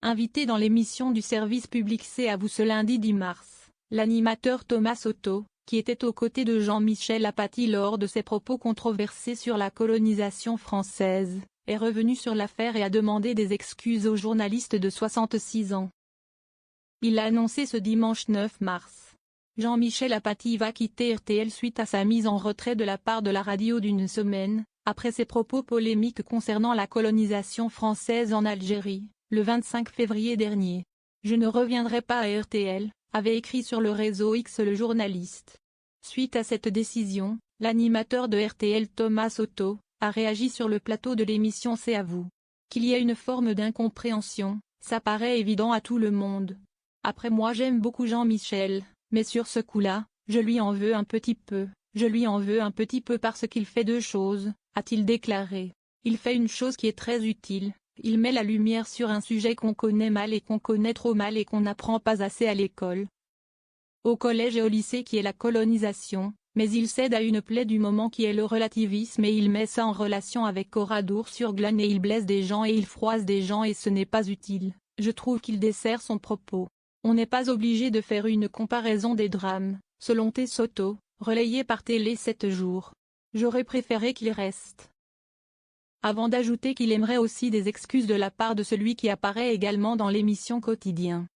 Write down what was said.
Invité dans l'émission du service public C'est à vous ce lundi 10 mars, l'animateur Thomas Soto, qui était aux côtés de Jean-Michel Apathy lors de ses propos controversés sur la colonisation française, est revenu sur l'affaire et a demandé des excuses au journaliste de 66 ans. Il l'a annoncé ce dimanche 9 mars. Jean-Michel Apathy va quitter RTL suite à sa mise en retrait de la part de la radio d'une semaine, après ses propos polémiques concernant la colonisation française en Algérie, le 25 février dernier. « Je ne reviendrai pas à RTL », avait écrit sur le réseau X le journaliste. Suite à cette décision, l'animateur de RTL Thomas Soto a réagi sur le plateau de l'émission C'est à vous. Qu'il y ait une forme d'incompréhension, ça paraît évident à tout le monde. Après moi j'aime beaucoup Jean-Michel, mais sur ce coup-là, je lui en veux un petit peu, parce qu'il fait deux choses, a-t-il déclaré. Il fait une chose qui est très utile, il met la lumière sur un sujet qu'on connaît mal et qu'on connaît trop mal et qu'on n'apprend pas assez à l'école, au collège et au lycée, qui est la colonisation, mais il cède à une plaie du moment qui est le relativisme et il met ça en relation avec Oradour-sur-Glane et il blesse des gens et il froisse des gens et ce n'est pas utile. Je trouve qu'il dessert son propos. On n'est pas obligé de faire une comparaison des drames, selon T. Soto, relayé par Télé 7 jours. J'aurais préféré qu'il reste. Avant d'ajouter qu'il aimerait aussi des excuses de la part de celui qui apparaît également dans l'émission Quotidien.